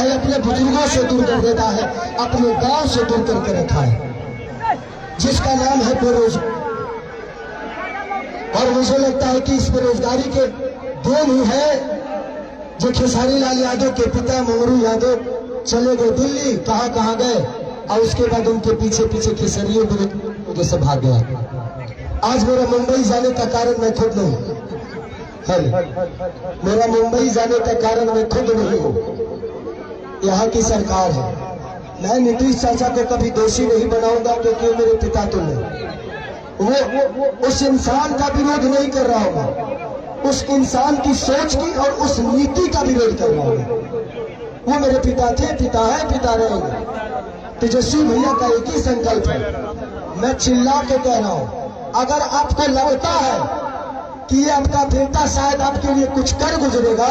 है अपने बुजुर्गों से दूर कर देता है, अपने गांव से दूर करके रखा है, जिसका नाम है बेरोजगार। और मुझे लगता है कि इस बेरोजगारी के देन ही है जो खेसारी लाल यादव के पिता मंगरू यादव चले गए दिल्ली, कहां कहां गए, और उसके बाद उनके पीछे पीछे खेसरियों वजह से भाग गया। आज मेरा मुंबई जाने का कारण मैं खुद नहीं, मेरा मुंबई जाने का कारण मैं खुद नहीं हूं, यहाँ की सरकार है। मैं नीतीश चाचा को कभी दोषी नहीं बनाऊंगा, क्योंकि वो मेरे पिता तो नहीं। वो उस इंसान का विरोध नहीं कर रहा होगा, उस इंसान की सोच की और उस नीति का विरोध कर रहा होगा। वो मेरे पिता थे, पिता है, पिता रहेंगे। तेजस्वी भैया का एक ही संकल्प है, मैं चिल्ला के कह रहा हूं, अगर आपको लगता है कि ये आपका बेटा शायद आपके लिए कुछ कर गुजरेगा,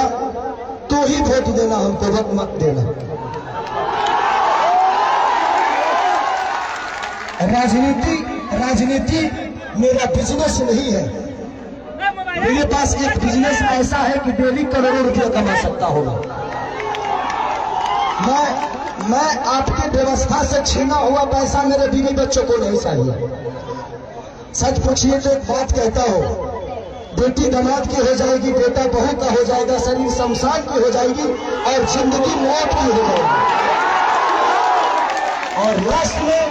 तो ही वोट देना, हमको वक्त मत देना। राजनीति मेरा बिजनेस नहीं है। मेरे पास एक बिजनेस ऐसा है कि डेली करोड़ों रुपया कमा सकता होगा। मैं आपके व्यवस्था से छीना हुआ पैसा मेरे बीवी बच्चों को नहीं चाहिए। सच पूछिए तो एक बात कहता हो, बेटी दामाद की हो जाएगी, बेटा बहू का हो जाएगा, शरीर शमशान की हो जाएगी और जिंदगी मौत की हो जाएगी। और लास्ट में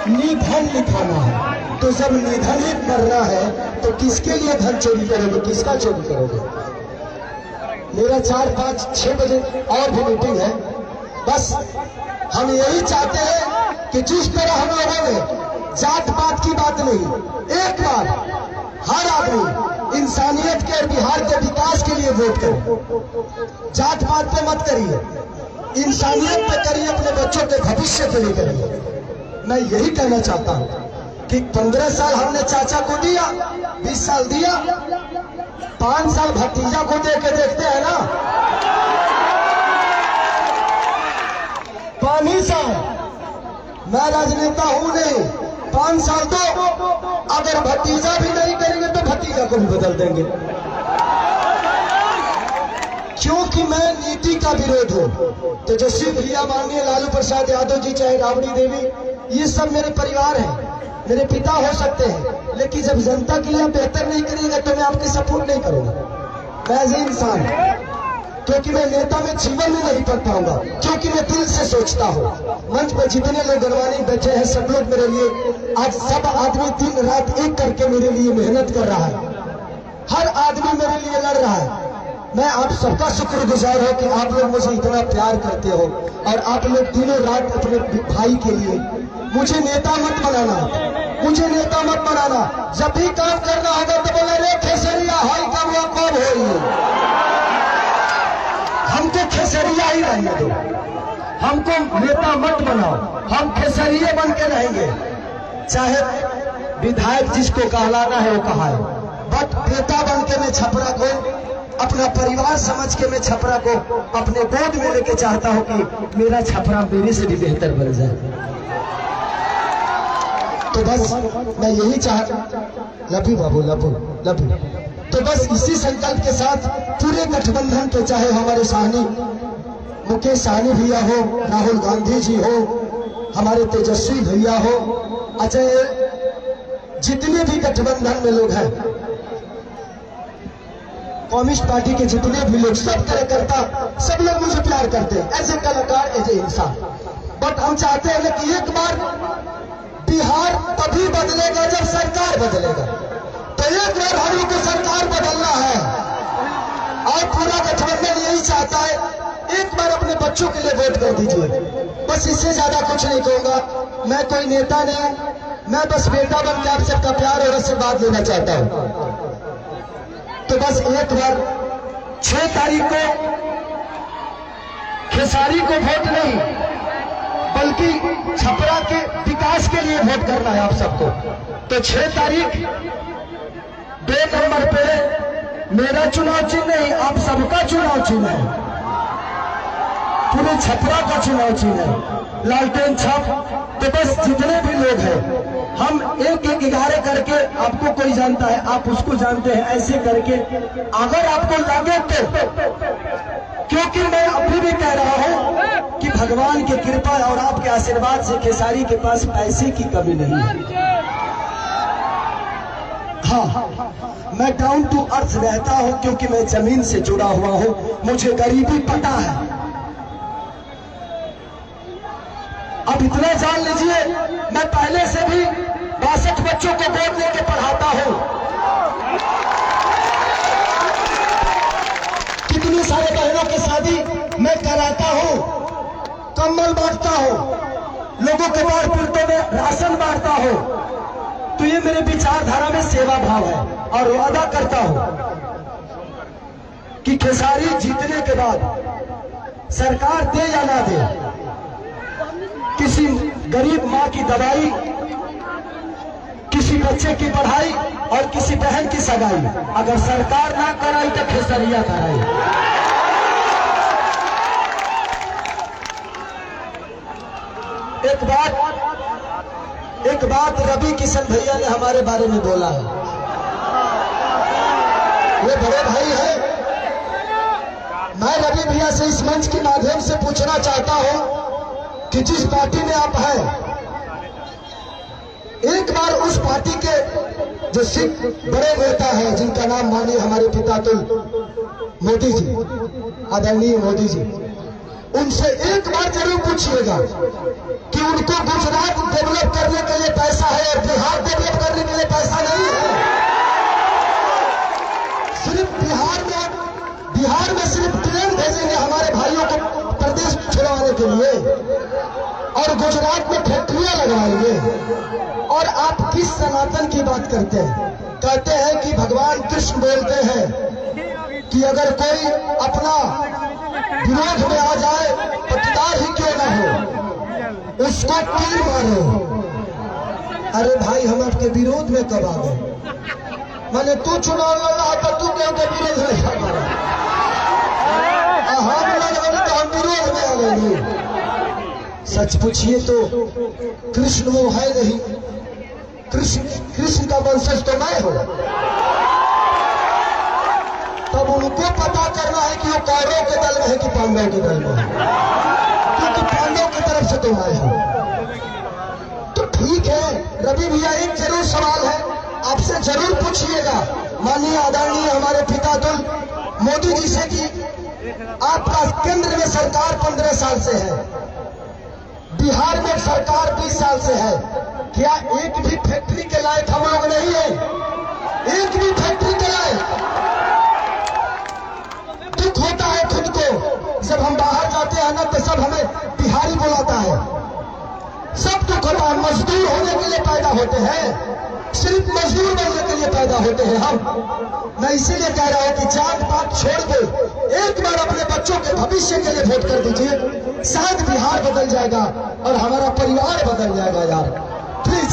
निधन लिखाना है। तो जब निधन ही करना है तो किसके लिए धन चोरी करोगे, किसका चोरी करोगे? मेरा 4, 5, 6 बजे और भी मीटिंग है। बस हम यही चाहते हैं कि जिस तरह हम लोगों ने जात पात की बात नहीं, एक बार हर आदमी इंसानियत के और बिहार के विकास के लिए वोट करे। जात पात पे मत करिए, इंसानियत पे करिए, अपने बच्चों के भविष्य के लिए करिए। मैं यही कहना चाहता हूं कि 15 साल हमने चाचा को दिया, 20 साल दिया, 5 साल भतीजा को दे के देखते हैं ना। 5 साल मैं राजनेता हूं नहीं, 5 साल तो अगर भतीजा भी नहीं करेंगे तो भतीजा को भी बदल देंगे, क्योंकि मैं नीति का विरोध हूं। तेजस्वी भैया, माननीय लालू प्रसाद यादव जी, चाहे राबड़ी देवी, ये सब मेरे परिवार हैं, मेरे पिता हो सकते हैं, लेकिन जब जनता के लिए बेहतर नहीं करेगा तो मैं आपकी सपोर्ट नहीं करूंगा। मैं एज ए इंसान, क्योंकि मैं नेता में जीवन में नहीं पढ़ पाऊंगा, क्योंकि मैं दिल से सोचता हूँ। मंच पर जितने लोग गणवानी बैठे हैं, सब लोग मेरे लिए, आज सब आदमी दिन रात एक करके मेरे लिए मेहनत कर रहा है, हर आदमी मेरे लिए लड़ रहा है। मैं आप सबका शुक्रगुजार हूं कि आप लोग मुझे इतना प्यार करते हो, और आप लोग दिनों रात अपने भाई के लिए। मुझे नेता मत बनाना, मुझे नेता मत बनाना। जब भी काम करना होगा तो बोला, रे खेसरिया हाई का वो कब हो, हमको खेसरिया ही रहने दो, हमको नेता मत बनाओ, हम खेसरिये बन के रहेंगे। चाहे विधायक जिसको कहलाना है वो कहा है, बट नेता बन के मैं छपरा को, अपना परिवार समझ के मैं छपरा को अपने गोद में लेके चाहता हूं कि मेरा छपरा मेरे से भी बेहतर बन जाए। तो बस मैं यही लपू बाबू लपू। तो बस इसी संकल्प के साथ पूरे गठबंधन के, चाहे हमारे साहनी मुकेश सहनी भैया हो, राहुल गांधी जी हो, हमारे तेजस्वी भैया हो, अजय, जितने भी गठबंधन में लोग हैं, कम्युनिस्ट पार्टी के जितने भी लोग, सब कार्यकर्ता, सब लोग मुझे प्यार करते हैं एज ए कलाकार, एज ए इंसान। बट हम चाहते हैं कि एक बार बिहार तभी बदलेगा जब सरकार बदलेगा। तो एक बार हम लोग को सरकार बदलना है, और पूरा गठबंधन यही चाहता है। एक बार अपने बच्चों के लिए वोट कर दीजिए, बस इससे ज्यादा कुछ नहीं कहूंगा। मैं कोई नेता नहीं, मैं बस बेटा बन के आप सबका प्यार और आशीर्वाद लेना चाहता हूं। तो बस एक बार 6 तारीख को खेसारी को वोट नहीं, बल्कि छपरा के विकास के लिए वोट करना है आप सबको। तो 6 तारीख 2 नंबर पे मेरा चुनाव चिन्ह नहीं, आप सबका चुनाव चिन्ह है, पूरे छपरा का चुनाव चिन्ह है, लालटेन छाप। तो बस जितने भी लोग हैं, हम 1-1-11 करके, आपको कोई जानता है, आप उसको जानते हैं, ऐसे करके अगर आपको लगे तो, क्योंकि मैं अभी भी कह रहा हूं कि भगवान की कृपा और आपके आशीर्वाद से खेसारी के पास पैसे की कमी नहीं है। हाँ, मैं डाउन टू अर्थ रहता हूं क्योंकि मैं जमीन से जुड़ा हुआ हूं, मुझे गरीबी पता है। अब इतना जान लीजिए, मैं पहले से भी 62 बच्चों को गोद लेके पढ़ाता हूं, कितनी सारे बहनों की शादी मैं कराता हूं, कंबल बांटता हूं, लोगों के बाढ़ पीड़ितों में राशन बांटता हूं। तो ये मेरे विचारधारा में सेवा भाव है और वादा करता हूं कि खेसारी जीतने के बाद सरकार दे या ना दे, किसी गरीब मां की दवाई, किसी बच्चे की पढ़ाई और किसी बहन की सगाई अगर सरकार ना कराई तो खेसरिया कराई। एक बात रवि किशन भैया ने हमारे बारे में बोला है। ये बड़े भाई है। मैं रवि भैया से इस मंच के माध्यम से पूछना चाहता हूं कि जिस पार्टी में आप हैं, एक बार उस पार्टी के जो सिख बड़े नेता हैं, जिनका नाम मानिए हमारे पितातुल मोदी जी, आदरणीय मोदी जी, उनसे एक बार जरूर पूछिएगा कि उनको गुजरात डेवलप करने के लिए पैसा है और बिहार डेवलप करने के लिए पैसा नहीं है। सिर्फ बिहार में सिर्फ ट्रेन भेजेंगे हमारे भाइयों को प्रदेश छुड़वाने के लिए और गुजरात में फैक्ट्रियां लगवाएंगे। और आप किस सनातन की बात करते हैं? कहते हैं कि भगवान कृष्ण बोलते हैं कि अगर कोई अपना विरोध में आ जाए तो पिता ही क्यों ना हो, उसको तीर मारो। अरे भाई, हम आपके विरोध में कब आ गए? मैंने तू चुनाव लड़ रहा था, तू क्यों के विरोध में क्या मारा? हम लड़ रहे तो हम विरोध में आ गए। सच पूछिए तो कृष्ण वो है नहीं, कृष्ण का वंशज तो मैं हूं। तब उनको पता करना है कि वो कौरवों के दल में है कि पांडवों के दल में है, क्योंकि पांडवों की तरफ से तो मैं हूं। तो ठीक है रवि भैया, एक जरूर सवाल है, आपसे जरूर पूछिएगा माननीय आदरणीय हमारे पितातुल मोदी जी से कि आपका केंद्र में सरकार 15 साल से है, बिहार में सरकार 20 साल से है, क्या एक भी फैक्ट्री के लायक हम लोग नहीं है? एक भी फैक्ट्री के लायक? दुख होता है खुद को, जब हम बाहर जाते हैं ना तो सब हमें बिहारी बुलाता है। सब दुख होता है। मजदूर होने के लिए पैदा होते हैं, सिर्फ मजदूर बनने के लिए पैदा होते हैं हम। मैं इसीलिए कह रहा हूं कि जात पात छोड़ के एक बार अपने बच्चों के भविष्य के लिए वोट कर दीजिए, शायद बिहार बदल जाएगा और हमारा परिवार बदल जाएगा यार, प्लीज।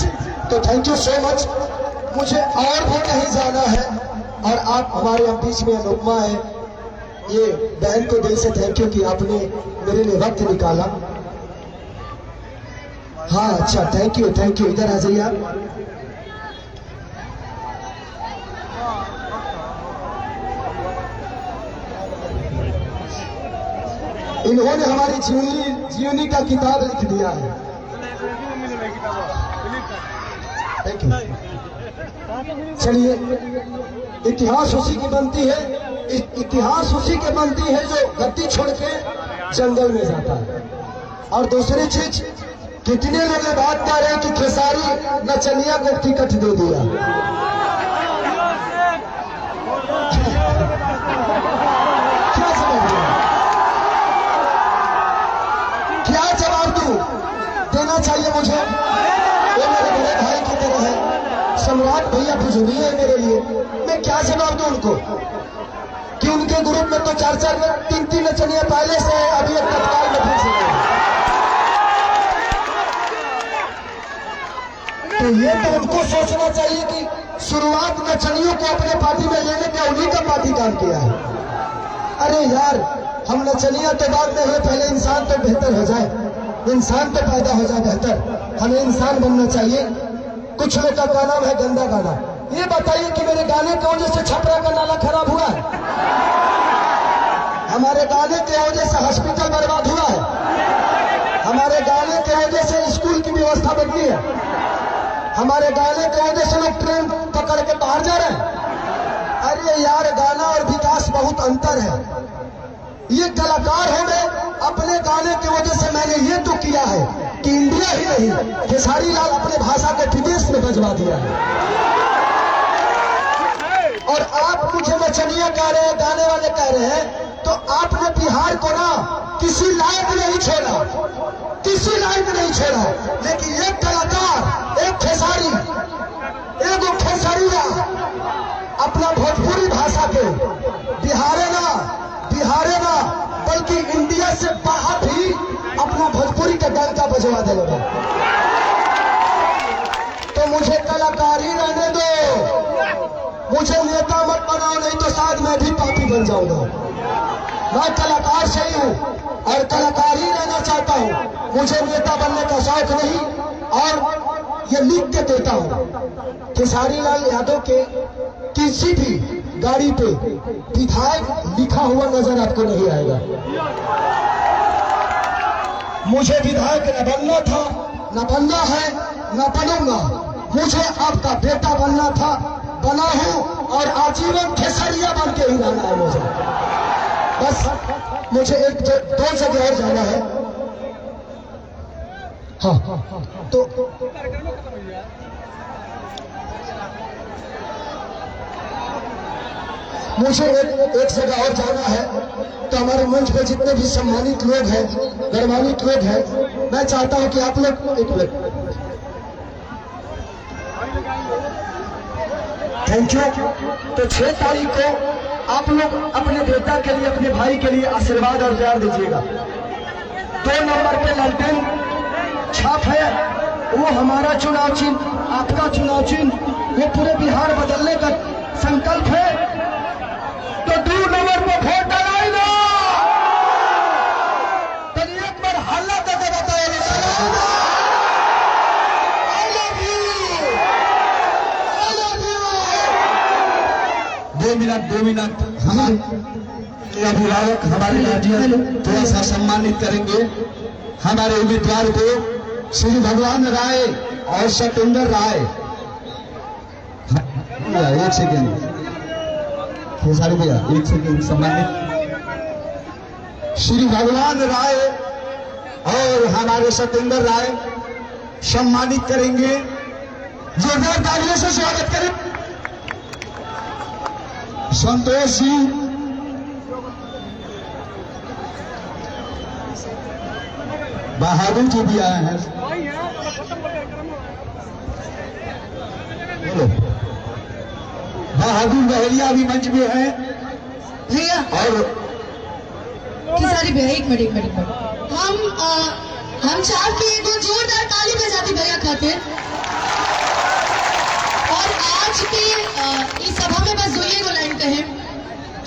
तो थैंक यू सो मच। मुझे और भी कहीं जाना है और आप हमारे बीच में अनुपमा है, ये बहन को दिल से थैंक यू कि आपने मेरे लिए वक्त निकाला। हाँ अच्छा, थैंक यू थैंक यू। इधर आ जाइए आप। इन्होंने हमारी जीवनी का किताब लिख दिया है। Thank you. चलिए, इतिहास उसी की बनती है, इतिहास उसी के बनती है जो गद्दी छोड़ के जंगल में जाता है। और दूसरी चीज, कितने लोग ये बात कह रहे हैं कि खेसारी नचनिया को टिकट दे दिया। क्या जवाब दूं? क्या जवाब दूं? देना चाहिए मुझे। वो मेरे बड़े भाई की तरह है, सम्राट भैया बुजुर्ग है मेरे लिए। मैं क्या जवाब दूं उनको कि उनके ग्रुप में तो 4-4 3-3 नचनिया पहले से है, अभी एक तत्काल में फिर से है। तो ये तो उनको सोचना चाहिए कि शुरुआत नचनियों को अपने पार्टी में लेने का उन्हीं का पार्टी काम किया है। अरे यार, हम नचनिया तो बात नहीं है, पहले इंसान तो बेहतर हो जाए, इंसान तो पैदा हो जाए बेहतर। हमें इंसान बनना चाहिए। कुछ लोग का नाम है गंदा गाना। ये बताइए कि मेरे गाने की वजह से छपरा का नाला खराब हुआ है? हमारे गाने की वजह से हॉस्पिटल बर्बाद हुआ है? कितनी है? हमारे गाने की वजह से लोग ट्रेन पकड़ के बाहर जा रहे हैं। अरे यार, गाना और विकास बहुत अंतर है। ये कलाकार हो गए, अपने गाने की वजह से मैंने ये तो किया है कि इंडिया ही नहीं, खेसारी लाल अपने भाषा को विदेश में बजवा दिया है। और आप मुझे नचनिया कह रहे हैं, गाने वाले कह रहे हैं, तो आपने बिहार को ना किसी लायक नहीं छोड़ा, किसी लायक नहीं छोड़ा। लेकिन एक कलाकार, एक खेसारी, एक खेसरिया अपना भोजपुरी भाषा के बिहारे ना बल्कि इंडिया से बाहर भी अपना भोजपुरी का डंका बजवा देगा। तो मुझे कलाकार ही रहने दो, मुझे नेता मत बनाओ, नहीं तो शायद मैं भी पापी बन जाऊंगा। मैं कलाकार से ही हूँ और कलाकार ही रहना चाहता हूँ। मुझे नेता बनने का शौक नहीं, और ये लिख के देता हूँ, खेसारी लाल यादव के किसी भी गाड़ी पे विधायक लिखा हुआ नजर आपको नहीं आएगा। मुझे विधायक न बनना था, न बनना है, न बनूंगा। मुझे आपका बेटा बनना था, बना हूं, और आजीवन खेसरिया बन के ही रहना है मुझे। बस मुझे एक दो जगह और जाना है। हाँ, तो मुझे एक जगह और जाना है। तो हमारे मंच पे जितने भी सम्मानित लोग हैं, गौरवान्वित लोग हैं, मैं चाहता हूं कि आप लोग एक मिनट, थैंक यू। तो 6 तारीख को आप लोग अपने बेटा के लिए, अपने भाई के लिए आशीर्वाद और प्यार दीजिएगा। 2 नंबर पे लालटेन छाप है, वो हमारा चुनाव चिन्ह, आपका चुनाव चिन्ह, वो पूरे बिहार बदलने का संकल्प है। तो 2 नंबर पर वोट डालाएगा। तो एक बार हल्ला करके बताएगा, I love you, I love you। 2 minute हमारे अभिभावक, हमारे गार्जियन थोड़ा सा सम्मानित करेंगे हमारे उम्मीदवार को, श्री भगवान राय और सतेंद्र राय। 1 सेकेंड खेसारी भैया, 1 सेकेंड सम्मानित श्री भगवान राय और हमारे सतेंद्र राय सम्मानित करेंगे। जोरदार तालियों से स्वागत करें। संतोष जी, बहादुर जी भी आए हैं। बोलो, बहादुर बहरिया भी मंच में है भैया। और खेसारी भैया, एक मिनट हम चाहते हैं तो जोरदार ताली बजाती भैया खातिर। और आज के इस सभा में बस 2 लाइन कहे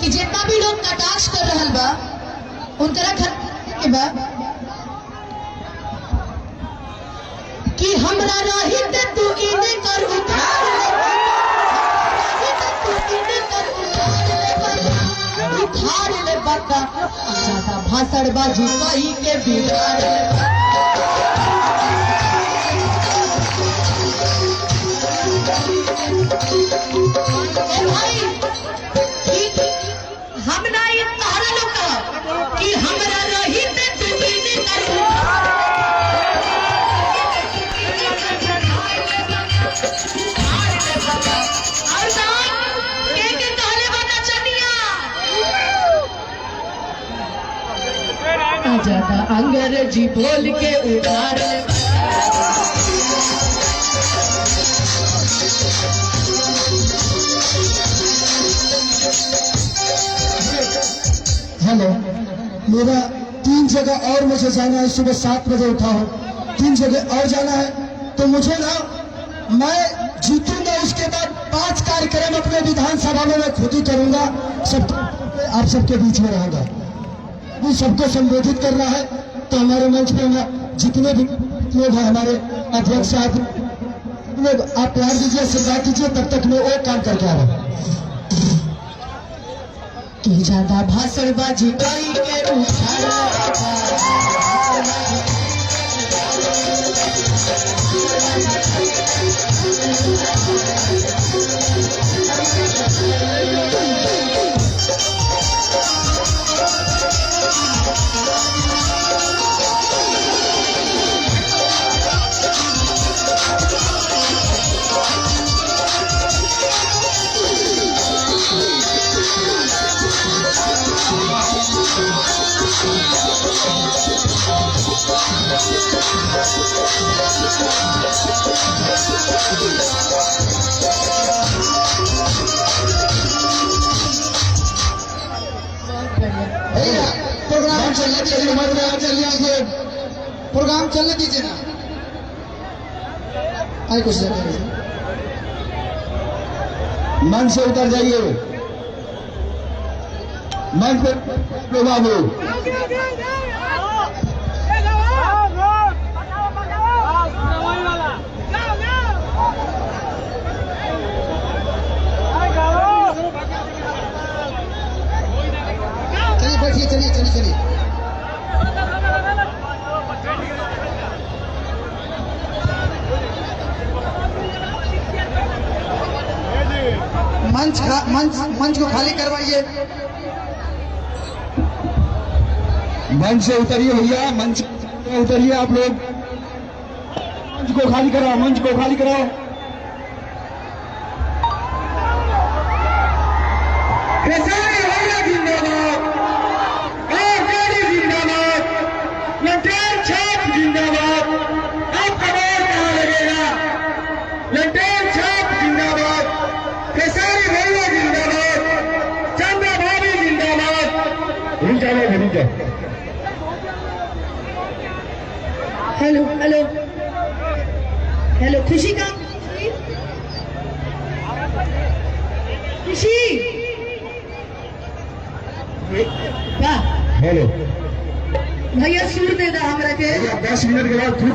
कि जितना भी लोग कटाक्ष कर रहा बा उनकरा के बा कि हमरा रहित तू इने कर उतार ले बता, ज्यादा भाषण बाजी कही के बिगाड़ ले। भाई हम ना ये तारा लोग कहा कि हमरा रही ते तू इने कर उतार ज्यादा अंग्रेजी बोल के उधार ले। हेलो, मेरा 3 जगह और मुझे जाना है। सुबह 7 बजे उठा हूँ, 3 जगह और जाना है। तो मुझे ना, मैं जीतूंगा, उसके बाद 5 कार्यक्रम अपने विधानसभा में मैं खुद ही करूंगा। आप सबके बीच में रहूंगा, वो सबको संबोधित करना है। तो हमारे मंच में जितने भी लोग हैं, हमारे अध्यक्ष साहब, आप प्यार दीजिए, आशीर्वाद दीजिए, तब तक मैं और काम करके आ रहा हूँ। कि ज्यादा भाषणबाजी करी के उछाल भैया प्रोग्राम चलने दीजिए, प्रोग्राम चलने दीजिए ना। आए कुछ मंच से उतर जाइए, मंच पे बाबू। चलिए बैठिए, चलिए चलिए चलिए। मंच को खाली करवाइए। मंच से उतरिए भैया, मंच से उतरिए आप लोग। मंच को खाली कराओ, मंच को खाली कराओ। खेसारी भैया जिंदाबाद, आरजेडी जिंदाबाद, लंटेन छाप जिंदाबाद। आपका वोट कहाँ लगेगा? लंटेन छाप जिंदाबाद, खेसारी भैया जिंदाबाद, चंद्रा भाभी जिंदाबाद। हेलो हेलो हेलो, खुशी का खुशी वाह हेलो भैया, सूर दे दा हमरा के। 10 मिनट के बाद खुद